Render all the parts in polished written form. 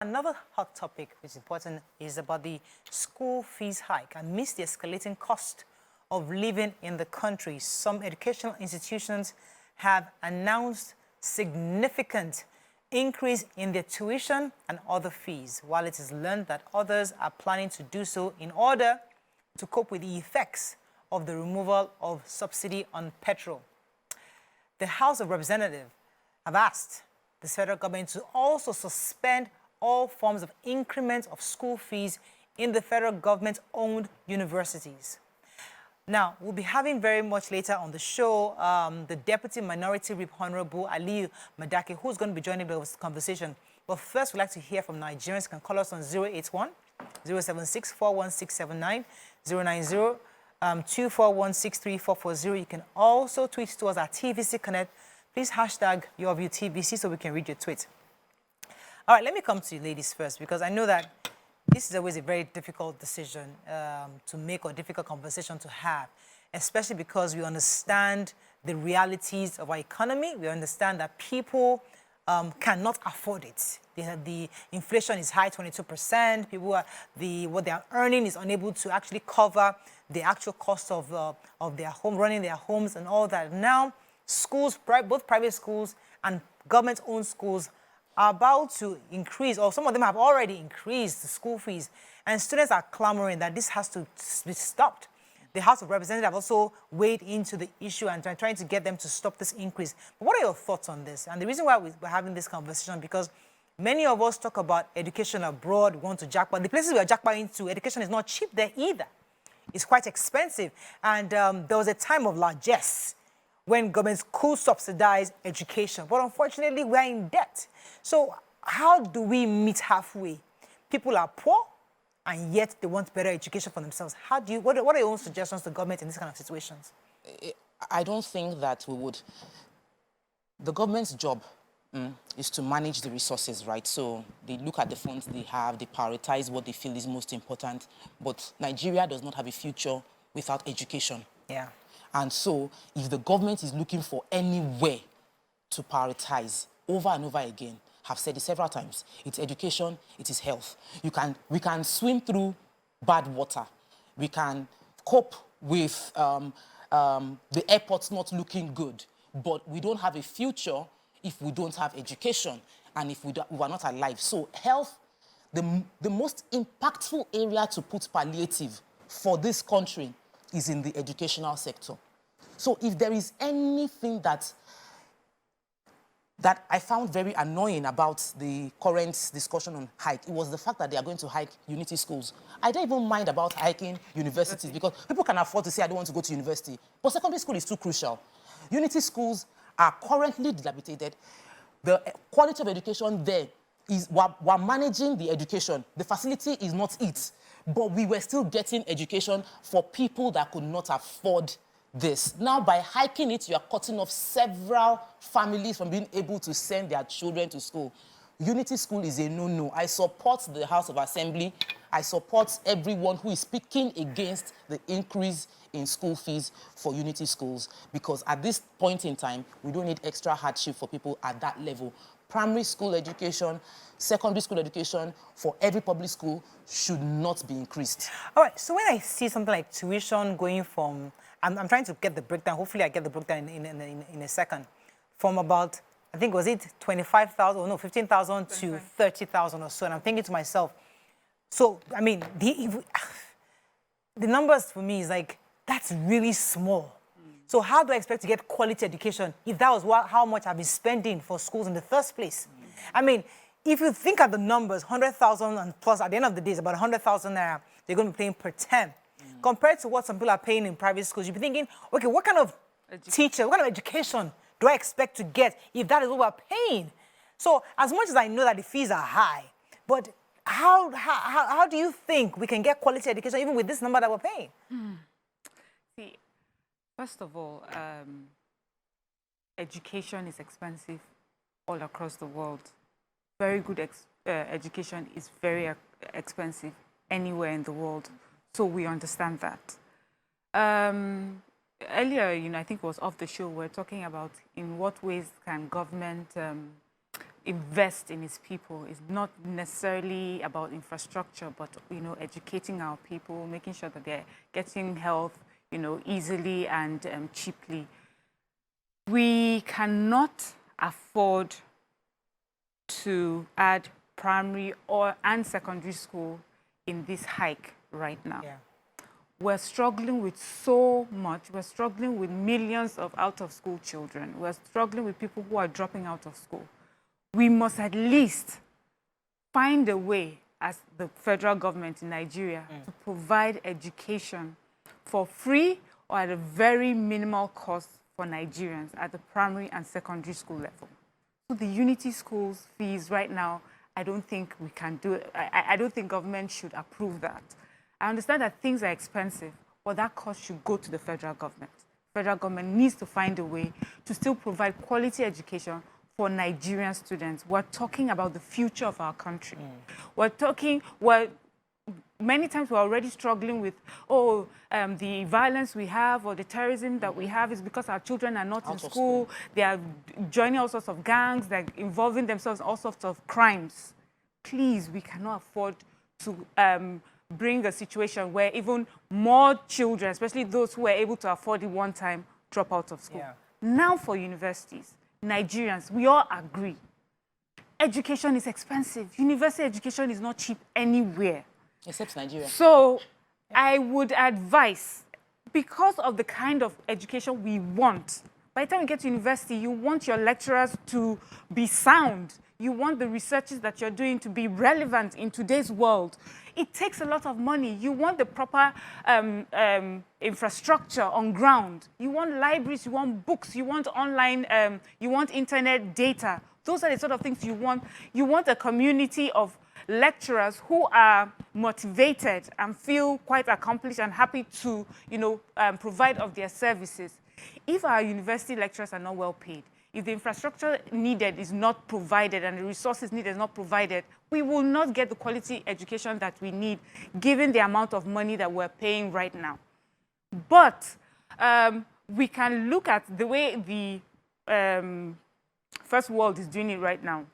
Another hot topic which is important is about the school fees hike. Amidst the escalating cost of living in the country, some educational institutions have announced significant increase in their tuition and other fees, while it is learned that others are planning to do so in order to cope with the effects of the removal of subsidy on petrol. The House of Representatives have asked the federal government to also suspend all forms of increment of school fees in the federal government-owned universities. Now, we'll be having very much later on the show the Deputy Minority Whip Honorable Aliyu Madaki, who's going to be joining the conversation. But first, we'd like to hear from Nigerians. You can call us on 081 076 41679 090 241 63440. You can also tweet to us at TVC Connect. Please hashtag your view TVC so we can read your tweet. All right, let me come to you ladies first, because I know that this is always a very difficult decision to make, or difficult conversation to have, especially because we understand the realities of our economy. We understand that people cannot afford it. The inflation is high, 22%. People what they are earning is unable to actually cover the actual cost of their home, running their homes and all that. Now, schools, both private schools and government-owned schools, are about to increase, or some of them have already increased the school fees, and students are clamoring that this has to be stopped. The House of Representatives have also weighed into the issue and trying to get them to stop this increase. But what are your thoughts on this? And the reason why we're having this conversation, because many of us talk about education abroad, we want to jackpot. The places we are jackpotting to, education is not cheap there either. It's quite expensive. And there was a time of largesse when governments could subsidize education. But unfortunately, we're in debt. So how do we meet halfway? People are poor, and yet they want better education for themselves. What are your own suggestions to government in these kind of situations? I don't think that we would. The government's job is to manage the resources, right? So they look at the funds they have, they prioritize what they feel is most important. But Nigeria does not have a future without education. Yeah. And so if the government is looking for anywhere to prioritize over and over again, I've said it several times, it's education, it is health. We can swim through bad water. We can cope with the airports not looking good, but we don't have a future if we don't have education and if we are not alive. So health, the most impactful area to put palliative for this country is in the educational sector. So if there is anything that I found very annoying about the current discussion on hike, it was the fact that they are going to hike unity schools. I don't even mind about hiking universities, because people can afford to say, I don't want to go to university. But secondary school is too crucial. Unity schools are currently dilapidated. The quality of education there is, we're managing the education. The facility is not it. But we were still getting education for people that could not afford this. Now, by hiking it, you are cutting off several families from being able to send their children to school. Unity school is a no-no. I support the House of Assembly. I support everyone who is speaking against the increase in school fees for unity schools, because at this point in time, we don't need extra hardship for people at that level. Primary school education, secondary school education for every public school should not be increased. All right, so when I see something like tuition going from, I'm trying to get the breakdown, hopefully I get the breakdown in a second, from about, I think, was it 25,000, no, 15,000 to 30,000 or so, and I'm thinking to myself, so, I mean, the numbers for me is like, that's really small. So how do I expect to get quality education if that was how much I've been spending for schools in the first place? I mean, if you think of the numbers, 100,000 and plus, at the end of the day, it's about 100,000 naira they're going to be paying per term. Compared to what some people are paying in private schools, you'd be thinking, okay, what kind of teacher, what kind of education do I expect to get if that is what we're paying? So as much as I know that the fees are high, but how do you think we can get quality education even with this number that we're paying? See, first of all, education is expensive all across the world. Very good education is very expensive anywhere in the world. So we understand that. Earlier, I think it was off the show, we're talking about in what ways can government invest in its people. It's not necessarily about infrastructure, but, you know, educating our people, making sure that they're getting health, you know, easily and cheaply. We cannot afford to add primary and secondary school in this hike right now. Yeah. We're struggling with so much. We're struggling with millions of out-of-school children. We're struggling with people who are dropping out of school. We must at least find a way, as the federal government in Nigeria, to provide education for free or at a very minimal cost for Nigerians at the primary and secondary school level. So the Unity schools fees right now, I don't think we can do it. I don't think government should approve that. I understand that things are expensive, but that cost should go to the federal government. Federal government needs to find a way to still provide quality education for Nigerian students. We're talking about the future of our country. Many times we're already struggling with, the violence we have or the terrorism that we have is because our children are not in school. They are joining all sorts of gangs. They're involving themselves in all sorts of crimes. Please, we cannot afford to bring a situation where even more children, especially those who were able to afford it one time, drop out of school. Yeah. Now for universities, Nigerians, we all agree, education is expensive. University education is not cheap anywhere. Except Nigeria. So I would advise, because of the kind of education we want, by the time you get to university, you want your lecturers to be sound. You want the researches that you're doing to be relevant in today's world. It takes a lot of money. You want the proper infrastructure on ground. You want libraries, you want books, you want online, you want internet data. Those are the sort of things you want. You want a community of lecturers who are motivated and feel quite accomplished and happy to, provide of their services. If our university lecturers are not well paid, if the infrastructure needed is not provided and the resources needed is not provided, we will not get the quality education that we need, given the amount of money that we're paying right now. But we can look at the way the first world is doing it right now,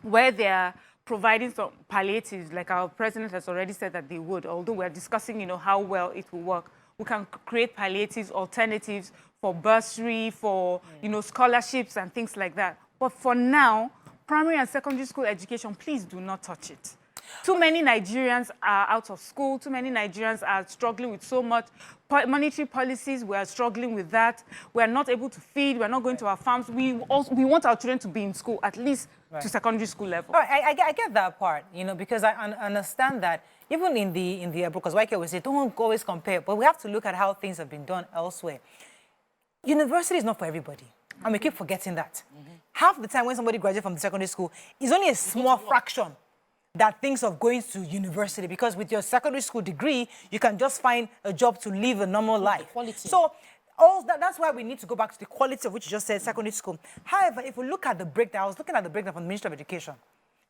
where they are providing some palliatives, like our president has already said that they would, although we're discussing, how well it will work. We can create palliatives, alternatives for bursary, for, scholarships and things like that. But for now, primary and secondary school education, please do not touch it. Too many Nigerians are out of school. Too many Nigerians are struggling with so much monetary policies. We are struggling with that. We are not able to feed. We are not going to our farms. We want our children to be in school, at least to secondary school level. I get that part, because I understand that even in the because Waike will say, don't always compare, but we have to look at how things have been done elsewhere. University is not for everybody, and we keep forgetting that. Half the time when somebody graduates from the secondary school, it's only a small fraction that thinks of going to university, because with your secondary school degree, you can just find a job to live a normal life. So that's why we need to go back to the quality of which you just said, secondary school. However, if we look at the breakdown, I was looking at the breakdown from the Ministry of Education.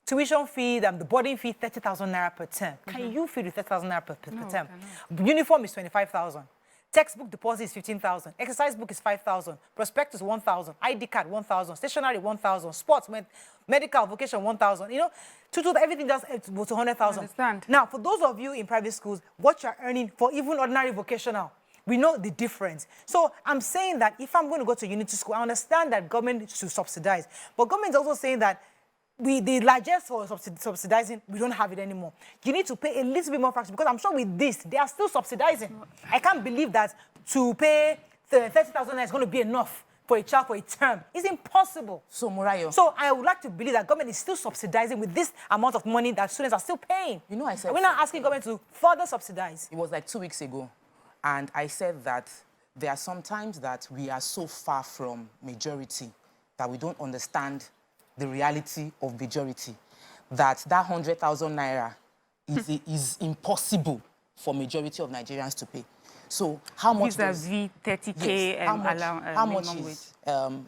Tuition fee, the boarding fee, 30,000 naira per term. Can you feed with 30,000 naira per term? Uniform is 25,000. Textbook deposit is 15,000. Exercise book is 5,000. Prospectus 1,000. ID card 1,000. Stationery 1,000. Sports, medical, vocation 1,000. Everything just to 100,000. Now, for those of you in private schools, what you're earning for even ordinary vocational, we know the difference. So I'm saying that if I'm going to go to Unity school, I understand that government should subsidize. But government is also saying that the largest for subsidizing, we don't have it anymore. You need to pay a little bit more fraction, because I'm sure with this, they are still subsidizing. I can't believe that to pay 30,000 is going to be enough for a child for a term. It's impossible. So, Morayo. So I would like to believe that government is still subsidizing with this amount of money that students are still paying. I said... We're not asking government to further subsidize. It was like 2 weeks ago, and I said that there are some times that we are so far from majority that we don't understand the reality of majority, that 100,000 naira is impossible for majority of Nigerians to pay. So how much does... 30K yes, how much is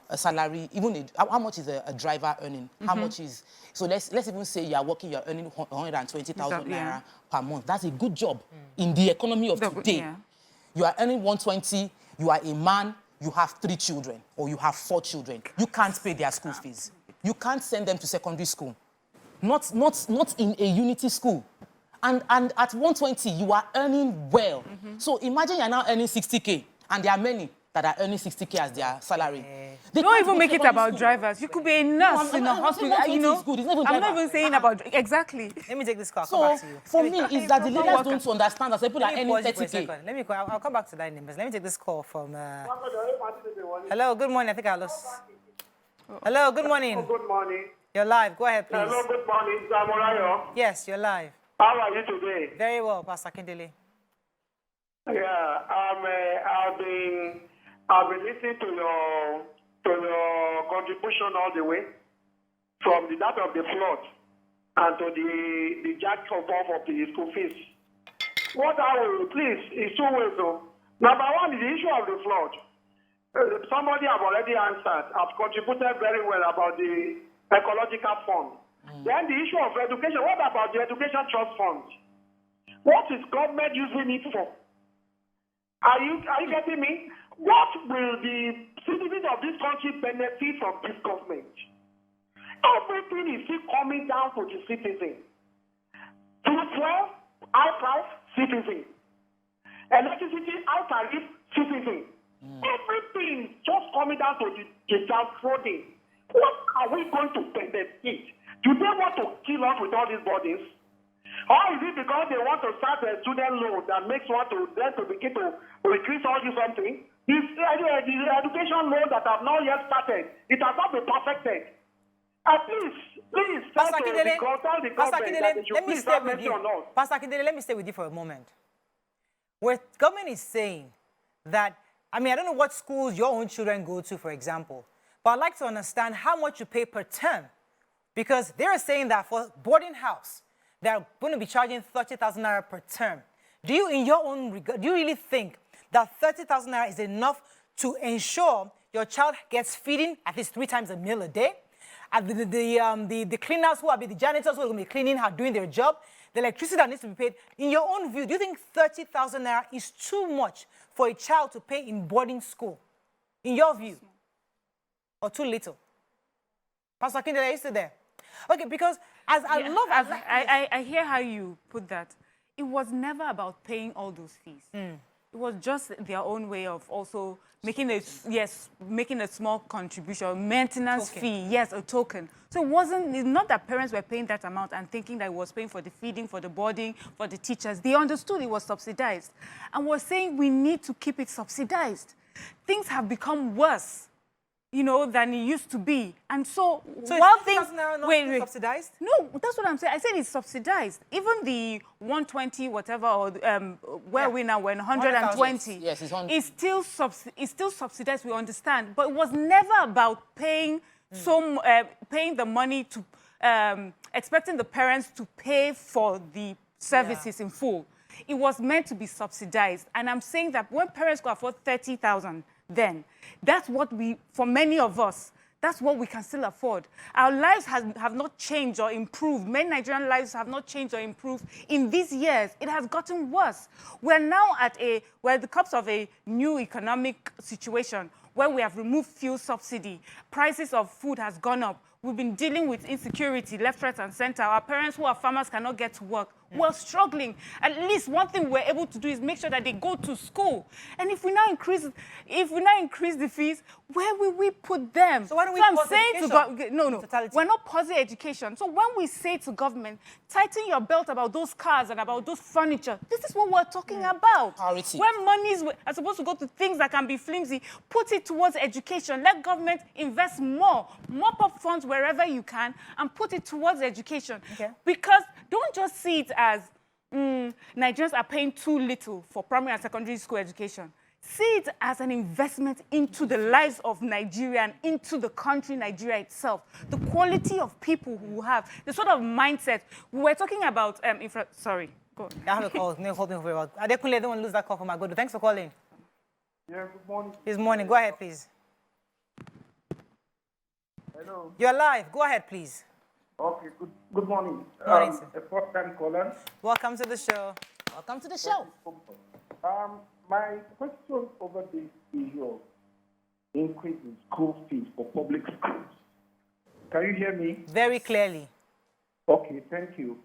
a salary, even how much is a driver earning? How much is... So let's even say you are working, you're earning 120,000 naira per month. That's a good job in the economy of today. You are earning 120, you are a man, you have 3 children, or you have 4 children. You can't pay their school fees. you can't send them to secondary school. Not in a unity school. And at 120, you are earning well. So imagine you're now earning 60K, and there are many that are earning 60K as their salary. They Don't can't even go make it secondary about school. drivers. You could be a nurse in a hospital. You know, is good. It's not even I'm not driver. even saying about exactly. Let me take this call. I'll So come back to you. for me, it's that the proper leaders worker. don't understand that people are Let me earning pause you for a 30K. second. Let me call. I'll come back to that in a minute. Let me take this call from. Hello, good morning. I think I lost. Hello, good morning. Good morning. You're live. Go ahead, please. Hello, good morning, Samorayo. Yes, you're live. How are you today? Very well, Pastor Kindele. Yeah, I've been listening to your contribution all the way, from the that of the flood and to the jack of off of the school fees. What I will please is two ways though. Number one is the issue of the flood. Somebody have already answered. I've contributed very well about the ecological fund. Then the issue of education. What about the education trust fund? What is government using it for? Are you getting me? What will the citizens of this country benefit from this government? Everything is still coming down to the citizen. Food fuel, high price, citizen. Electricity, high tariff, citizen. Everything just coming down to the downtrodden. What are we going to benefit? Do they want to kill us with all these bodies? Or is it because they want to start a student loan that makes one to then to begin to increase all this something? The education loan that have not yet started, it has not been perfected. Please, Pastor Kindele, let me stay with you. Pastor Kindele, let me stay with you for a moment. Where government is saying that, I mean, I don't know what schools your own children go to, for example, but I'd like to understand how much you pay per term, because they're saying that for boarding house, they're going to be charging 30,000 naira per term. Do you, in your own regard, do you really think that 30,000 naira is enough to ensure your child gets feeding at least 3 times a meal a day? And the cleaners who are the janitors who are going to be cleaning are doing their job, the electricity that needs to be paid. In your own view, do you think 30,000 naira is too much for a child to pay in boarding school? In your view? Or too little? Pastor Kindele, are you still there? Okay, because I hear how you put that. It was never about paying all those fees. It was just their own way of also making a small contribution, maintenance fee, yes, a token. So it's not that parents were paying that amount and thinking that it was paying for the feeding, for the boarding, for the teachers. They understood it was subsidized. And we're saying we need to keep it subsidized. Things have become worse, you know, than it used to be. And so while things... Wait, subsidized? No, that's what I'm saying. I said it's subsidized. Even the 120, whatever, or where we now, we're in 120. Yes, it's still subsidized, we understand. But it was never about paying paying the money to, expecting the parents to pay for the services in full. It was meant to be subsidized. And I'm saying that when parents could afford 30,000, then that's what for many of us, that's what we can still afford. Our lives have not changed or improved. Many Nigerian lives have not changed or improved in these years. It has gotten worse. We're now we're at the cups of a new economic situation where we have removed fuel subsidy. Prices of food has gone up. We've been dealing with insecurity left, right, and center. Our parents who are farmers cannot get to work. We're struggling. At least one thing we're able to do is make sure that they go to school. And if we now increase the fees, where will we put them? So why don't we I'm pause saying education? No, we're not pausing education. So when we say to government, tighten your belt about those cars and about those furniture, this is what we're talking about. Priority. When monies are supposed to go to things that can be flimsy, put it towards education. Let government invest more. Mop up funds wherever you can and put it towards education. Okay. Because don't just see it as Nigerians are paying too little for primary and secondary school education. See it as an investment into the lives of Nigeria and into the country, Nigeria itself. The quality of people who have, the sort of mindset. We were talking about, sorry, go on. I have a call. No, hold me for a while. Adekunle, I don't want to lose that call from Agodo. Thanks for calling. Yeah, good morning. Good morning. Go ahead, please. Hello. You're live. Go ahead, please. Okay, good morning. Morning, sir. A first-time caller. Welcome to the show. Welcome to the show. My question over this issue of increase in school fees for public schools. Can you hear me? Very clearly. Okay, thank you.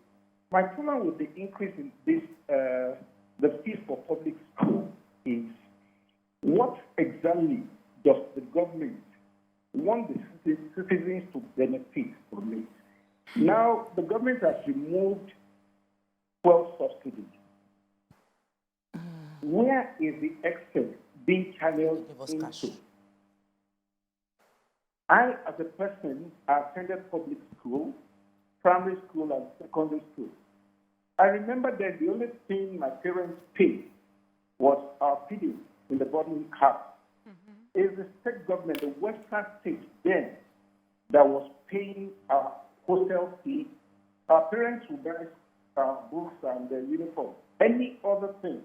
My problem with the increase in this, the fees for public school is, what exactly does the government want the citizens to benefit from it? Now, the government has removed 12 subsidies. Where is the excess being channeled into? I, as a person, attended public school, primary school, and secondary school. I remember that the only thing my parents paid was our feeding in the boarding house. It's the state government, the Western state then, that was paying our hostel fee. Our parents would buy books and uniform. Any other thing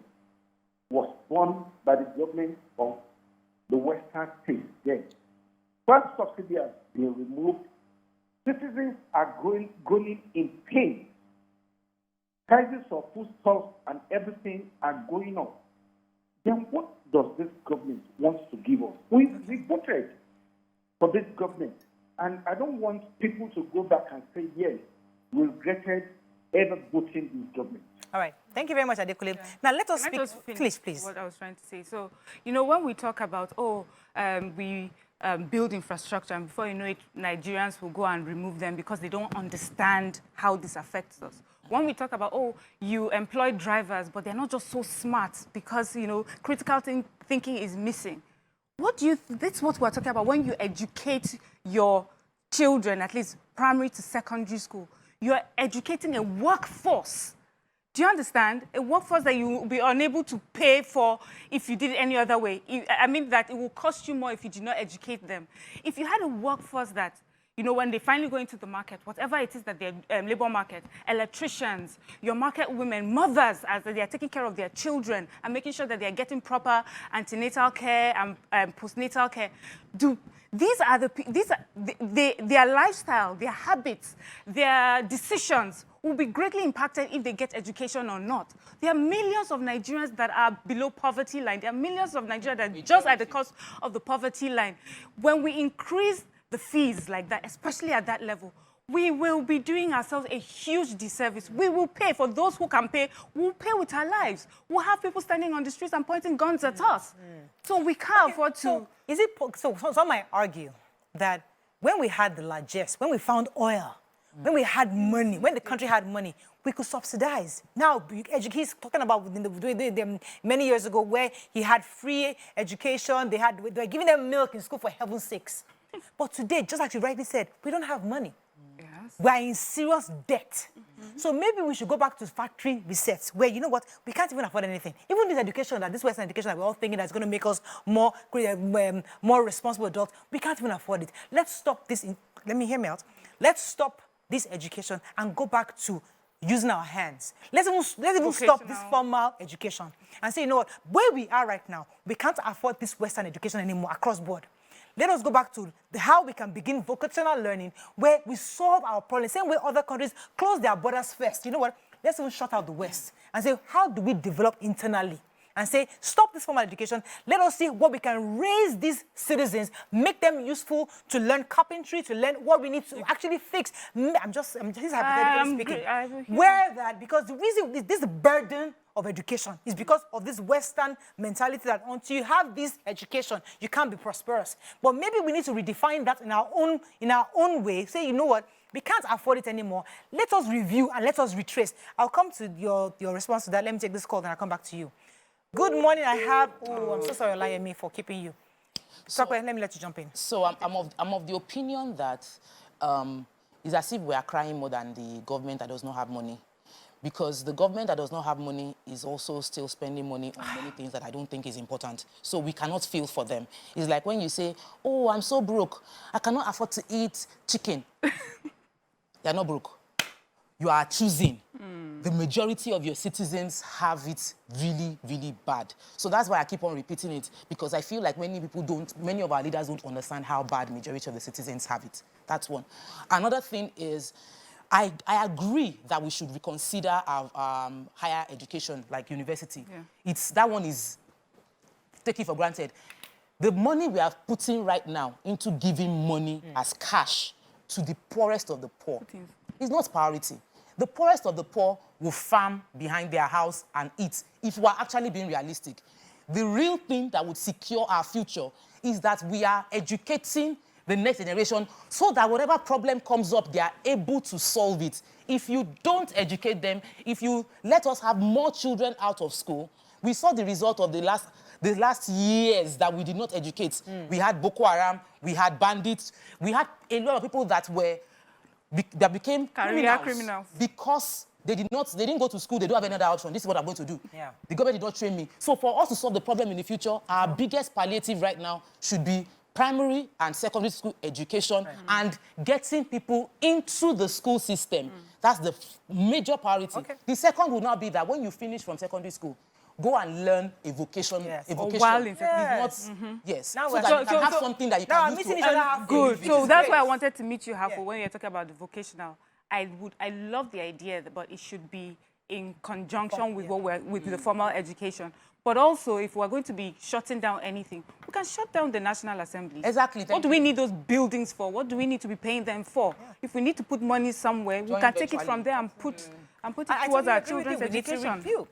was borne by the government of the Western state then. Once subsidy has been removed, citizens are going in pain. Prices of foodstuffs and everything are going up. Then what does this government want to give us? We voted for this government. And I don't want people to go back and say, yes, we regretted ever voting this government. All right. Thank you very much, Adekunle. Yeah. Now, let us speak. Please. What I was trying to say. So, you know, when we talk about, we build infrastructure, and before you know it, Nigerians will go and remove them because they don't understand how this affects us. When we talk about, you employ drivers, but they're not just so smart because, you know, critical thinking is missing. What do you, that's what we're talking about when you educate your children, at least primary to secondary school. You're educating a workforce. Do you understand? A workforce that you will be unable to pay for if you did it any other way. I mean that it will cost you more if you do not educate them. If you had a workforce that, you know, when they finally go into the market, whatever it is that their labor market, electricians, your market women, mothers, as they are taking care of their children and making sure that they are getting proper antenatal care and postnatal care. Their lifestyle, their habits, their decisions will be greatly impacted if they get education or not. There are millions of Nigerians that are below poverty line. There are millions of Nigerians that are just at the cost of the poverty line. When we increase the fees like that, especially at that level, we will be doing ourselves a huge disservice. We will pay for those who can pay. We'll pay with our lives. We'll have people standing on the streets and pointing guns at us. So we can't afford to. So some might argue that when we had the largesse, when we found oil, when we had money, when the country had money, we could subsidize. Now, he's talking about many years ago where he had free education. They were giving them milk in school for heaven's sakes. But today, just like you rightly said, we don't have money. Yes. We're in serious debt. So maybe we should go back to factory resets where, you know what, we can't even afford anything. Even this education, this Western education that we're all thinking that's going to make us more responsible adults, we can't even afford it. Let's stop this. Let me hear me out. Let's stop this education and go back to using our hands. Let's even stop this formal education and say, you know what, where we are right now, we can't afford this Western education anymore across board. Let us go back to how we can begin vocational learning where we solve our problems. Same way other countries close their borders first. You know what? Let's even shut out the West and say, how do we develop internally? And say, stop this formal education. Let us see what we can raise these citizens, make them useful to learn carpentry, to learn what we need to actually fix. I'm just hypothetically speaking. Because the reason this burden of education is because of this Western mentality that until you have this education, you can't be prosperous. But maybe we need to redefine that in our own way. Say, you know what? We can't afford it anymore. Let us review and let us retrace. I'll come to your response to that. Let me take this call, then I'll come back to you. Good morning. I'm so sorry, Olayemi, for keeping you. Tope, let me let you jump in. So I'm of the opinion that it's as if we are crying more than the government that does not have money. Because the government that does not have money is also still spending money on many things that I don't think is important. So we cannot feel for them. It's like when you say, oh, I'm so broke. I cannot afford to eat chicken. You're not broke. You are choosing. The majority of your citizens have it really, really bad. So that's why I keep on repeating it, because I feel like many of our leaders don't understand how bad the majority of the citizens have it. That's one. Another thing is, I agree that we should reconsider our higher education, like university. Yeah. That one is taken for granted. The money we are putting right now into giving money as cash to the poorest of the poor. It's not priority. The poorest of the poor will farm behind their house and eat if we are actually being realistic. The real thing that would secure our future is that we are educating the next generation so that whatever problem comes up, they are able to solve it. If you don't educate them, if you let us have more children out of school, we saw the result of the last years that we did not educate. We had Boko Haram, we had bandits, we had a lot of people that became criminals because they didn't go to school, they don't have any other option. This is what I'm going to do. Yeah. The government did not train me. So for us to solve the problem in the future, our biggest palliative right now should be primary and secondary school education and getting people into the school system. That's the major priority. Okay. The second would now be that when you finish from secondary school, go and learn a vocation. Yes. A vocation. While in It's not, yes. Now so we're- that you can have so- something that you now can I'm use meeting to each other earn. halfway. Good. Which So is that's great. why I wanted to meet you halfway when you're talking about the vocational. I love the idea, but it should be in conjunction with with the formal education. But also, if we're going to be shutting down anything, we can shut down the National Assembly. Exactly. What do we need those buildings for? What do we need to be paying them for? If we need to put money somewhere, we Joint can take it venture from there and put it I towards totally our agree with children's you. We need to education. review.